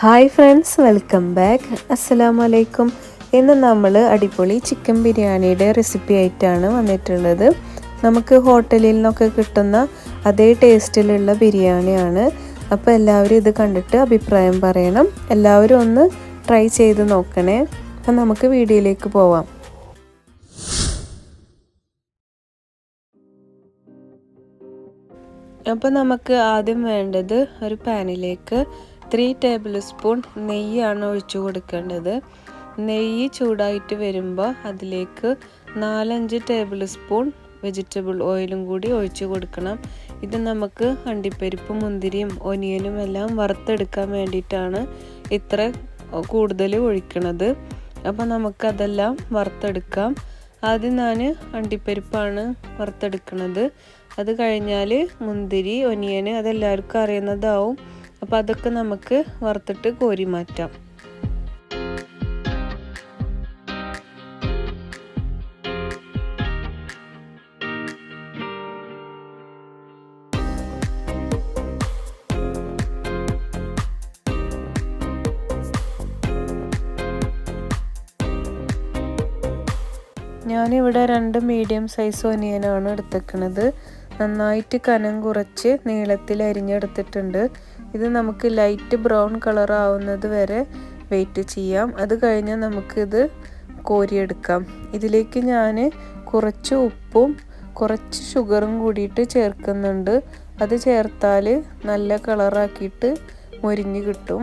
Hi friends, welcome back. അസ്സലാമു അലൈക്കും. ഇന്ന് നമ്മൾ അടിപൊളി ചിക്കൻ ബിരിയാണിയുടെ റെസിപ്പി ആയിട്ടാണ് വന്നിട്ടുള്ളത്. നമുക്ക് ഹോട്ടലിൽ നിന്നൊക്കെ കിട്ടുന്ന അതേ ടേസ്റ്റിലുള്ള ബിരിയാണിയാണ്. അപ്പോൾ എല്ലാവരും ഇത് കണ്ടിട്ട് അഭിപ്രായം പറയണം. എല്ലാവരും ഒന്ന് ട്രൈ ചെയ്ത് നോക്കണേ. അപ്പം നമുക്ക് വീഡിയോയിലേക്ക് പോവാം. അപ്പോൾ നമുക്ക് ആദ്യം വേണ്ടത് ഒരു പാനിലേക്ക് 3 ടേബിൾ സ്പൂൺ നെയ്യാണ് ഒഴിച്ചു കൊടുക്കേണ്ടത്. നെയ്യ് ചൂടായിട്ട് വരുമ്പോൾ അതിലേക്ക് 4-5 ടേബിൾ സ്പൂൺ വെജിറ്റബിൾ ഓയിലും കൂടി ഒഴിച്ചു കൊടുക്കണം. ഇത് നമുക്ക് അണ്ടിപ്പരിപ്പും മുന്തിരിയും ഒനിയനും എല്ലാം വറുത്തെടുക്കാൻ വേണ്ടിയിട്ടാണ് ഇത്ര കൂടുതൽ ഒഴിക്കുന്നത്. അപ്പോൾ നമുക്കതെല്ലാം വറുത്തെടുക്കാം. ആദ്യം ഞാൻ അണ്ടിപ്പരിപ്പാണ് വറുത്തെടുക്കുന്നത്. അത് കഴിഞ്ഞാൽ മുന്തിരി, ഒനിയൻ അതെല്ലാവർക്കും അറിയുന്നതാവും. അപ്പോൾ അതൊക്കെ നമുക്ക് വറുത്തിട്ട് കോരി മാറ്റാം. ഞാനിവിടെ 2 മീഡിയം സൈസ് ഒനിയനാണ് എടുത്തേക്കുന്നത്. നന്നായിട്ട് കനം കുറച്ച് നീളത്തിൽ അരിഞ്ഞെടുത്തിട്ടുണ്ട്. ഇത് നമുക്ക് ലൈറ്റ് ബ്രൗൺ കളർ ആവുന്നത് വരെ വെയിറ്റ് ചെയ്യാം. അത് കഴിഞ്ഞാൽ നമുക്കിത് കോരിയെടുക്കാം. ഇതിലേക്ക് ഞാൻ കുറച്ച് ഉപ്പും കുറച്ച് ഷുഗറും കൂടിയിട്ട് ചേർക്കുന്നുണ്ട്. അത് ചേർത്താൽ നല്ല കളറാക്കിയിട്ട് മൊരിഞ്ഞ് കിട്ടും.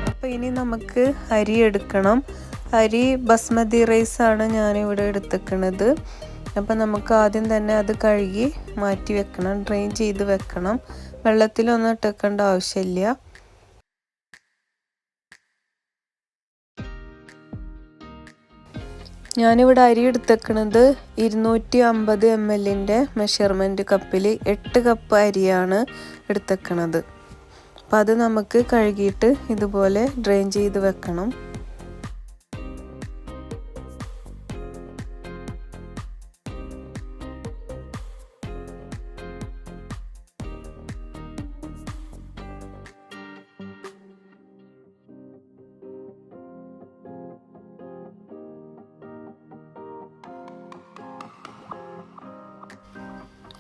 അപ്പോൾ ഇനി നമുക്ക് അരി എടുക്കണം. അരി ബസ്മതി റൈസാണ് ഞാനിവിടെ എടുത്തേക്കുന്നത്. അപ്പോൾ നമുക്ക് ആദ്യം തന്നെ അത് കഴുകി മാറ്റി വെക്കണം, ഡ്രെയിൻ ചെയ്ത് വെക്കണം. വെള്ളത്തിലൊന്നും ഇട്ടേക്കേണ്ട ആവശ്യമില്ല. ഞാനിവിടെ അരി എടുത്തേക്കുന്നത് 250 ml മെഷർമെൻറ്റ് കപ്പിൽ 8 കപ്പ് അരിയാണ് എടുത്തേക്കുന്നത്. അപ്പോൾ അത് നമുക്ക് കഴുകിയിട്ട് ഇതുപോലെ ഡ്രെയിൻ ചെയ്ത് വെക്കണം.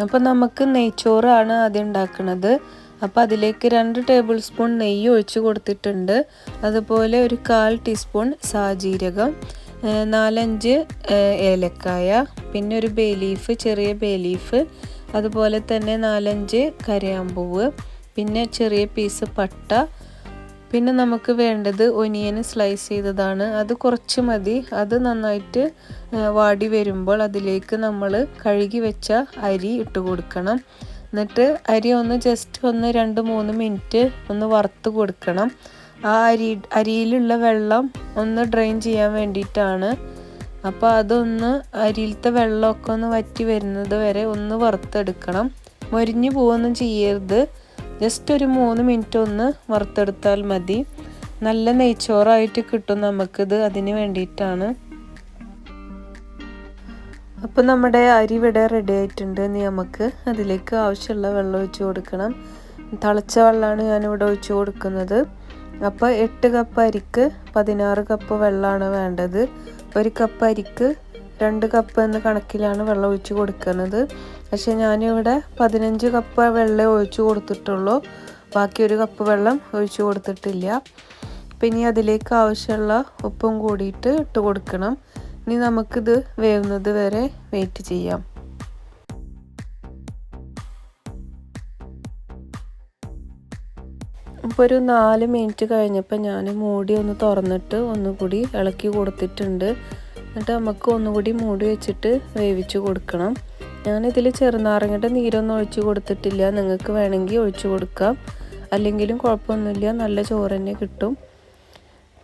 അപ്പോൾ നമുക്ക് നെയ്ച്ചോറാണ് ആദ്യം ഉണ്ടാക്കുന്നത്. അപ്പോൾ അതിലേക്ക് 2 ടേബിൾ സ്പൂൺ നെയ്യ് ഒഴിച്ച് കൊടുത്തിട്ടുണ്ട്. അതുപോലെ ഒരു 1/4 ടീസ്പൂൺ സാജീരകം, 4-5 ഏലക്കായ, പിന്നെ ഒരു ബേ ലീഫ്, ചെറിയ ബേ ലീഫ്, അതുപോലെ തന്നെ 4-5 കരയാമ്പൂവ്, പിന്നെ ചെറിയ പീസ് പട്ട. പിന്നെ നമുക്ക് വേണ്ടത് ഒനിയൻ സ്ലൈസ് ചെയ്തതാണ്. അത് കുറച്ച് മതി. അത് നന്നായിട്ട് വാടി വരുമ്പോൾ അതിലേക്ക് നമ്മൾ കഴുകി വെച്ച അരി ഇട്ട് കൊടുക്കണം. എന്നിട്ട് അരി ഒന്ന് ജസ്റ്റ് 2-3 മിനിറ്റ് ഒന്ന് വറുത്ത് കൊടുക്കണം. ആ അരിയിലുള്ള വെള്ളം ഒന്ന് ഡ്രെയിൻ ചെയ്യാൻ വേണ്ടിയിട്ടാണ്. അപ്പോൾ അതൊന്ന് അരിയിലത്തെ വെള്ളമൊക്കെ ഒന്ന് വറ്റി വരുന്നത് വരെ ഒന്ന് വറുത്തെടുക്കണം. മൊരിഞ്ഞു പോവൊന്നും ചെയ്യരുത്. ജസ്റ്റ് ഒരു 3 മിനിറ്റ് ഒന്ന് വറുത്തെടുത്താൽ മതി. നല്ല നെയ്ച്ചോറായിട്ട് കിട്ടും നമുക്കിത്. അതിന് വേണ്ടിയിട്ടാണ്. അപ്പോൾ നമ്മുടെ അരി ഇവിടെ റെഡി ആയിട്ടുണ്ട്. ഇനി നമുക്ക് അതിലേക്ക് ആവശ്യമുള്ള വെള്ളം ഒഴിച്ച് കൊടുക്കണം. തിളച്ച വെള്ളമാണ് ഞാനിവിടെ ഒഴിച്ച് കൊടുക്കുന്നത്. അപ്പോൾ 8 കപ്പ് അരിക്ക് 16 കപ്പ് വെള്ളമാണ് വേണ്ടത്. 1 കപ്പ് അരിക്ക് 2 കപ്പ് എന്ന കണക്കിലാണ് വെള്ളം ഒഴിച്ച് കൊടുക്കുന്നത്. പക്ഷേ ഞാനിവിടെ 15 കപ്പ് വെള്ളം ഒഴിച്ച് കൊടുത്തിട്ടുള്ളൂ. ബാക്കി 1 കപ്പ് വെള്ളം ഒഴിച്ച് കൊടുത്തിട്ടില്ല. പിന്നെ അതിലേക്ക് ആവശ്യമുള്ള ഉപ്പും കൂടിയിട്ട് ഇട്ട് കൊടുക്കണം. ഇനി നമുക്കിത് വേവുന്നത് വരെ വെയിറ്റ് ചെയ്യാം. ഇപ്പോൾ ഒരു 4 മിനിറ്റ് കഴിഞ്ഞപ്പോൾ ഞാൻ മൂടി ഒന്ന് തുറന്നിട്ട് ഒന്നുകൂടി ഇളക്കി കൊടുത്തിട്ടുണ്ട്. എന്നിട്ട് നമുക്ക് ഒന്നുകൂടി മൂടി വെച്ചിട്ട് വേവിച്ച് കൊടുക്കണം. ഞാനിതിൽ ചെറുനാരങ്ങയുടെ നീരൊന്നും ഒഴിച്ച് കൊടുത്തിട്ടില്ല. നിങ്ങൾക്ക് വേണമെങ്കിൽ ഒഴിച്ച് കൊടുക്കാം, അല്ലെങ്കിലും കുഴപ്പമൊന്നുമില്ല. നല്ല ചോറ് തന്നെ കിട്ടും.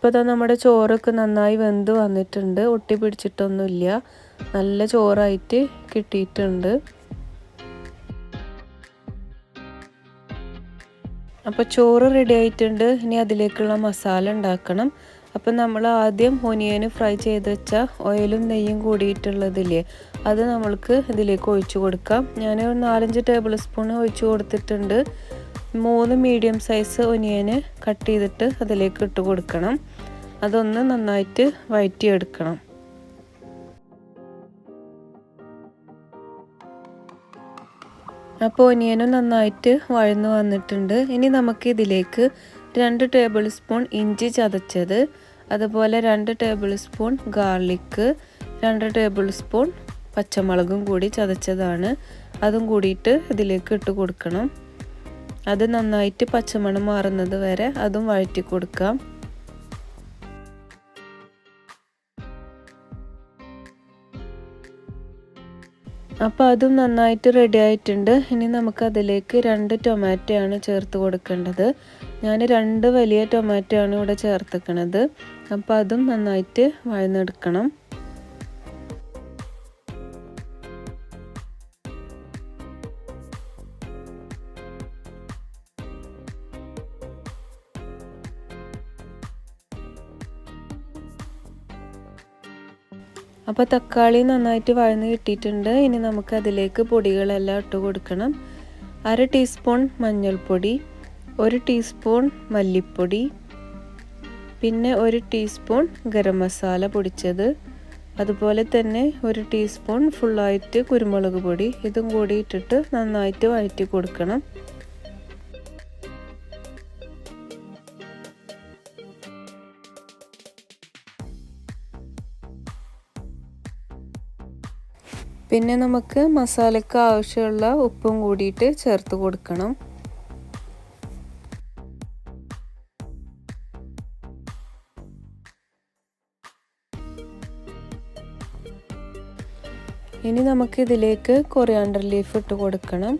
ഇപ്പോൾ ഇതാ നമ്മുടെ ചോറൊക്കെ നന്നായി വെന്ത് വന്നിട്ടുണ്ട്. ഒട്ടി പിടിച്ചിട്ടൊന്നുമില്ല. നല്ല ചോറായിട്ട് കിട്ടിയിട്ടുണ്ട്. അപ്പോൾ ചോറ് റെഡി ആയിട്ടുണ്ട്. ഇനി അതിലേക്കുള്ള മസാല ഉണ്ടാക്കണം. അപ്പം നമ്മൾ ആദ്യം ഒനിയന് ഫ്രൈ ചെയ്ത് വെച്ച ഓയിലും നെയ്യും കൂടിയിട്ടുള്ളതില്ലേ, അത് നമ്മൾക്ക് ഇതിലേക്ക് ഒഴിച്ചു കൊടുക്കാം. ഞാൻ 4-5 ടേബിൾ സ്പൂൺ ഒഴിച്ചു കൊടുത്തിട്ടുണ്ട്. 3 മീഡിയം സൈസ് ഒനിയന് കട്ട് ചെയ്തിട്ട് അതിലേക്ക് ഇട്ട് കൊടുക്കണം. അതൊന്ന് നന്നായിട്ട് വഴറ്റിയെടുക്കണം. അപ്പോൾ ഒനിയനും നന്നായിട്ട് വഴന്നു വന്നിട്ടുണ്ട്. ഇനി നമുക്ക് ഇതിലേക്ക് 2 ടേബിൾ സ്പൂൺ ഇഞ്ചി ചതച്ചത്, അതുപോലെ 2 table spoon garlic, 2 table spoon പച്ചമുളകും കൂടി ചതച്ചതാണ്, അതും കൂടിയിട്ട് ഇതിലേക്ക് ഇട്ട് കൊടുക്കണം. അത് നന്നായിട്ട് പച്ചമണം മാറുന്നത് വരെ അതും വഴറ്റി കൊടുക്കാം. അപ്പോൾ അതും നന്നായിട്ട് റെഡി ആയിട്ടുണ്ട്. ഇനി നമുക്ക് അതിലേക്ക് 2 ടൊമാറ്റോ ആണ് ചേർത്ത് കൊടുക്കേണ്ടത്. ഞാൻ 2 വലിയ ടൊമാറ്റോ ആണ് ഇവിടെ ചേർത്തിക്കണത്. അപ്പോൾ അതും നന്നായിട്ട് വഴന്നെടുക്കണം. അപ്പോൾ തക്കാളി നന്നായിട്ട് വഴന്ന് കിട്ടിയിട്ടുണ്ട്. ഇനി നമുക്ക് അതിലേക്ക് പൊടികളെല്ലാം ഇട്ട് കൊടുക്കണം. 1/2 ടീസ്പൂൺ മഞ്ഞൾപ്പൊടി, 1 ടീസ്പൂൺ മല്ലിപ്പൊടി, പിന്നെ 1 ടീസ്പൂൺ ഗരം മസാല പൊടിച്ചത്, അതുപോലെ തന്നെ 1 ടീസ്പൂൺ ഫുള്ളായിട്ട് കുരുമുളക് പൊടി, ഇതും കൂടി ഇട്ടിട്ട് നന്നായിട്ട് വഴറ്റി കൊടുക്കണം. പിന്നെ നമുക്ക് മസാലയ്ക്ക് ആവശ്യമുള്ള ഉപ്പും കൂടിയിട്ട് ചേർത്ത് കൊടുക്കണം. ഇനി നമുക്ക് ഇതിലേക്ക് കൊറിയാണ്ടർ ലീഫ് ഇട്ട് കൊടുക്കണം.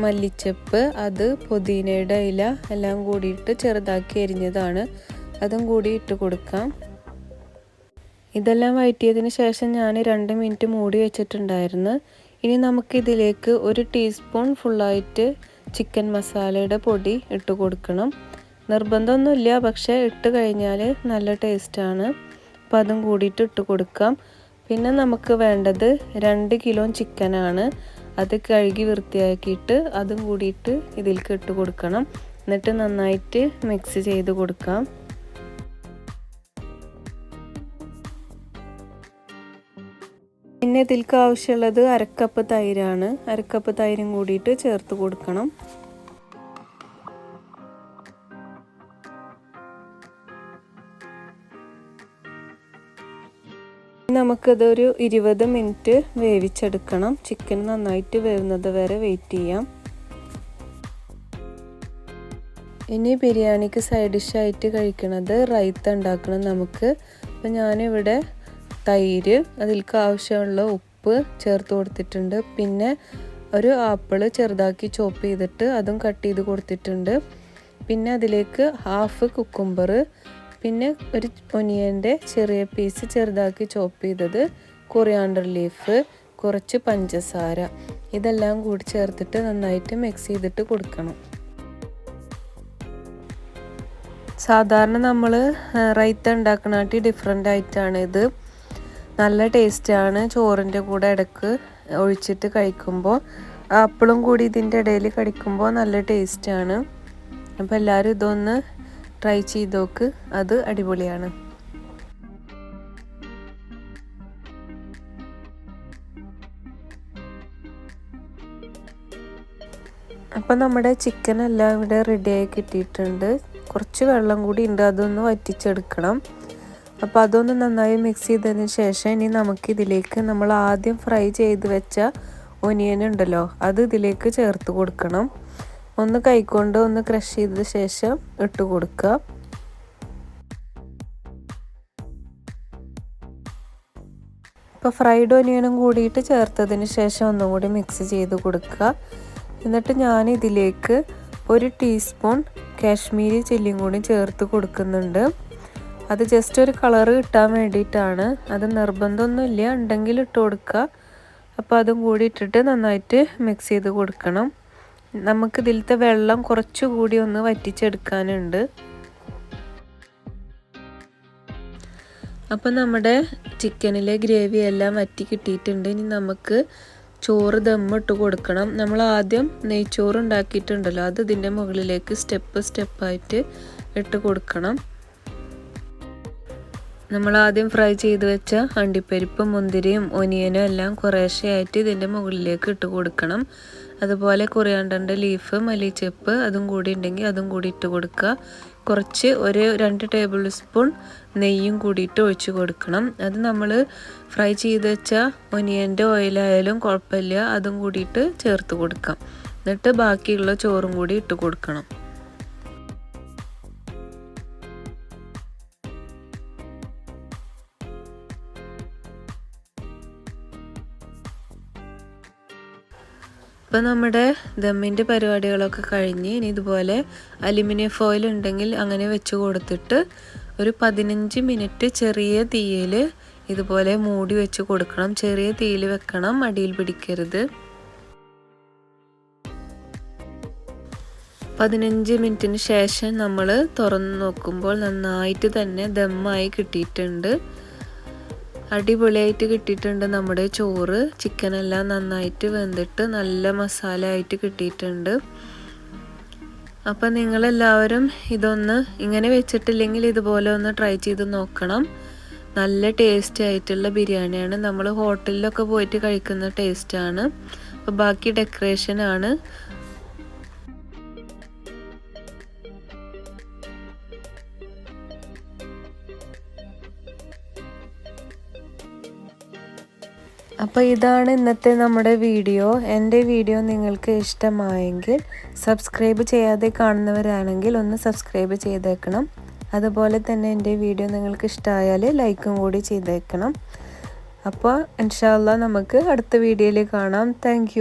മല്ലിച്ചപ്പ്, അത് പുതിനയുടെ ഇല എല്ലാം കൂടിയിട്ട് ചെറുതാക്കി എരിഞ്ഞതാണ്, അതും കൂടി ഇട്ട് കൊടുക്കാം. ഇതെല്ലാം വഴറ്റിയതിന് ശേഷം ഞാൻ 2 മിനിറ്റ് മൂടി വെച്ചിട്ടുണ്ടായിരുന്നു. ഇനി നമുക്കിതിലേക്ക് 1 ടീസ്പൂൺ ഫുള്ളായിട്ട് ചിക്കൻ മസാലയുടെ പൊടി ഇട്ട് കൊടുക്കണം. നിർബന്ധമൊന്നുമില്ല, പക്ഷേ ഇട്ട് കഴിഞ്ഞാൽ നല്ല ടേസ്റ്റാണ്. അപ്പോൾ അതും കൂടിയിട്ട് ഇട്ട് കൊടുക്കാം. പിന്നെ നമുക്ക് വേണ്ടത് 2 കിലോ ചിക്കനാണ്. അത് കഴുകി വൃത്തിയാക്കിയിട്ട് അതും കൂടിയിട്ട് ഇതിലേക്ക് ഇട്ട് കൊടുക്കണം. എന്നിട്ട് നന്നായിട്ട് മിക്സ് ചെയ്ത് കൊടുക്കാം. പിന്നെ ഇതിലേക്ക് ആവശ്യമുള്ളത് 1/2 കപ്പ് തൈരാണ്. 1/2 കപ്പ് തൈരും കൂടിയിട്ട് ചേർത്ത് കൊടുക്കണം. നമുക്കതൊരു 20 മിനിറ്റ് വേവിച്ചെടുക്കണം. ചിക്കൻ നന്നായിട്ട് വേവുന്നത് വരെ വെയിറ്റ് ചെയ്യാം. ഇനി ബിരിയാണിക്ക് സൈഡ് ഡിഷായിട്ട് കഴിക്കണത് റൈത്ത ഉണ്ടാക്കണം നമുക്ക്. അപ്പോൾ ഞാനിവിടെ തൈര്, അതിലേക്ക് ആവശ്യമുള്ള ഉപ്പ് ചേർത്ത് കൊടുത്തിട്ടുണ്ട്. പിന്നെ ഒരു ആപ്പിൾ ചെറുതാക്കി ചോപ്പ് ചെയ്തിട്ട് അതും കട്ട് ചെയ്ത് കൊടുത്തിട്ടുണ്ട്. പിന്നെ അതിലേക്ക് 1/2 കുക്കുംബർ, പിന്നെ ഒരു ഒനിയൻ്റെ ചെറിയ പീസ് ചെറുതാക്കി ചോപ്പ് ചെയ്തത്, കൊറിയാണ്ടർ ലീഫ്, കുറച്ച് പഞ്ചസാര, ഇതെല്ലാം കൂടി ചേർത്തിട്ട് നന്നായിട്ട് മിക്സ് ചെയ്തിട്ട് കൊടുക്കണം. സാധാരണ നമ്മൾ റൈത്ത ഉണ്ടാക്കണാട്ടി ഡിഫറെൻ്റ് ആയിട്ടാണ് ഇത്. നല്ല ടേസ്റ്റാണ്. ചോറിൻ്റെ കൂടെ ഇടയ്ക്ക് ഒഴിച്ചിട്ട് കഴിക്കുമ്പോൾ, ആപ്പിളും കൂടി ഇതിൻ്റെ ഇടയിൽ കടിക്കുമ്പോൾ നല്ല ടേസ്റ്റാണ്. അപ്പോൾ എല്ലാവരും ഇതൊന്ന് ട്രൈ ചെയ്ത് നോക്ക്, അത് അടിപൊളിയാണ്. അപ്പോൾ നമ്മുടെ ചിക്കൻ എല്ലാം ഇവിടെ റെഡിയായി കിട്ടിയിട്ടുണ്ട്. കുറച്ച് വെള്ളം കൂടി ഉണ്ട്, അതൊന്ന് വറ്റിച്ചെടുക്കണം. അപ്പോൾ അതൊന്ന് നന്നായി മിക്സ് ചെയ്തതിന് ശേഷം ഇനി നമുക്കിതിലേക്ക് നമ്മൾ ആദ്യം ഫ്രൈ ചെയ്ത് വെച്ച ഒനിയൻ ഉണ്ടല്ലോ, അത് ഇതിലേക്ക് ചേർത്ത് കൊടുക്കണം. ഒന്ന് കൈകൊണ്ട് ഒന്ന് ക്രഷ് ചെയ്ത ശേഷം ഇട്ട് കൊടുക്കുക. ഇപ്പോൾ ഫ്രൈഡ് ഒനിയനും കൂടിയിട്ട് ചേർത്തതിന് ശേഷം ഒന്നും കൂടി മിക്സ് ചെയ്ത് കൊടുക്കുക. എന്നിട്ട് ഞാൻ ഇതിലേക്ക് 1 ടീസ്പൂൺ കാശ്മീരി ചില്ലിയും കൂടി ചേർത്ത് കൊടുക്കുന്നുണ്ട്. അത് ജസ്റ്റ് ഒരു കളർ കിട്ടാൻ വേണ്ടിയിട്ടാണ്. അത് നിർബന്ധമൊന്നുമില്ല, ഉണ്ടെങ്കിൽ ഇട്ട് കൊടുക്കുക. അപ്പോൾ അതും കൂടി ഇട്ടിട്ട് നന്നായിട്ട് മിക്സ് ചെയ്ത് കൊടുക്കണം. നമുക്ക് ഇതിലത്തെ വെള്ളം കുറച്ചുകൂടി ഒന്ന് വറ്റിച്ചെടുക്കാനുണ്ട്. അപ്പം നമ്മുടെ ചിക്കനിലെ ഗ്രേവി എല്ലാം വറ്റി കിട്ടിയിട്ടുണ്ട്. ഇനി നമുക്ക് ചോറ് ദമ്മിട്ട് കൊടുക്കണം. നമ്മൾ ആദ്യം നെയ്ച്ചോറ് ഉണ്ടാക്കിയിട്ടുണ്ടല്ലോ, അത് ഇതിൻ്റെ മുകളിലേക്ക് സ്റ്റെപ്പായിട്ട് ഇട്ട് കൊടുക്കണം. നമ്മൾ ആദ്യം ഫ്രൈ ചെയ്ത് വെച്ച അണ്ടിപ്പരിപ്പും മുന്തിരിയും ഒനിയനും എല്ലാം കുറേശ്ശെയായിട്ട് ഇതിൻ്റെ മുകളിലേക്ക് ഇട്ട് കൊടുക്കണം. അതുപോലെ കൊറിയാണ്ടറിൻ്റെ ലീഫ്, മല്ലിച്ചപ്പ് അതും കൂടി ഉണ്ടെങ്കിൽ അതും കൂടി ഇട്ട് കൊടുക്കുക. കുറച്ച് ഒരു 2 ടേബിൾ സ്പൂൺ നെയ്യും കൂടിയിട്ട് ഒഴിച്ച് കൊടുക്കണം. അത് നമ്മൾ ഫ്രൈ ചെയ്ത് വെച്ച ഒനിയൻ്റെ ഓയിലായാലും കുഴപ്പമില്ല, അതും കൂടിയിട്ട് ചേർത്ത് കൊടുക്കാം. എന്നിട്ട് ബാക്കിയുള്ള ചോറും കൂടി ഇട്ട് കൊടുക്കണം. ഇപ്പോൾ നമ്മുടെ ദമ്മിൻ്റെ പരിപാടികളൊക്കെ കഴിഞ്ഞ് ഇനി ഇതുപോലെ അലുമിനിയം ഫോയിൽ ഉണ്ടെങ്കിൽ അങ്ങനെ വെച്ച് കൊടുത്തിട്ട് ഒരു 15 മിനിറ്റ് ചെറിയ തീയിൽ ഇതുപോലെ മൂടി വെച്ച് കൊടുക്കണം. ചെറിയ തീയിൽ വെക്കണം, അടിയിൽ പിടിക്കരുത്. 15 മിനിറ്റിന് ശേഷം നമ്മൾ തുറന്ന് നോക്കുമ്പോൾ നന്നായിട്ട് തന്നെ ദമ്മായി കിട്ടിയിട്ടുണ്ട്. അടിപൊളിയായിട്ട് കിട്ടിയിട്ടുണ്ട് നമ്മുടെ ചോറ്. ചിക്കനെല്ലാം നന്നായിട്ട് വെന്തിട്ട് നല്ല മസാല ആയിട്ട് കിട്ടിയിട്ടുണ്ട്. അപ്പം നിങ്ങളെല്ലാവരും ഇതൊന്ന് ഇങ്ങനെ വെച്ചിട്ടില്ലെങ്കിൽ ഇതുപോലെ ഒന്ന് ട്രൈ ചെയ്ത് നോക്കണം. നല്ല ടേസ്റ്റി ആയിട്ടുള്ള ബിരിയാണിയാണ്. നമ്മൾ ഹോട്ടലിലൊക്കെ പോയിട്ട് കഴിക്കുന്ന ടേസ്റ്റാണ്. അപ്പോൾ ബാക്കി ഡെക്കറേഷനാണ്. അപ്പോൾ ഇതാണ് ഇന്നത്തെ നമ്മുടെ വീഡിയോ. എൻ്റെ വീഡിയോ നിങ്ങൾക്ക് ഇഷ്ടമായെങ്കിൽ സബ്സ്ക്രൈബ് ചെയ്യാതെ കാണുന്നവരാണെങ്കിൽ ഒന്ന് സബ്സ്ക്രൈബ് ചെയ്തേക്കണം. അതുപോലെ തന്നെ എൻ്റെ വീഡിയോ നിങ്ങൾക്ക് ഇഷ്ടമായാൽ ലൈക്കും കൂടി ചെയ്തേക്കണം. അപ്പോൾ ഇൻഷാ അല്ലാഹ് നമുക്ക് അടുത്ത വീഡിയോയിൽ കാണാം. താങ്ക്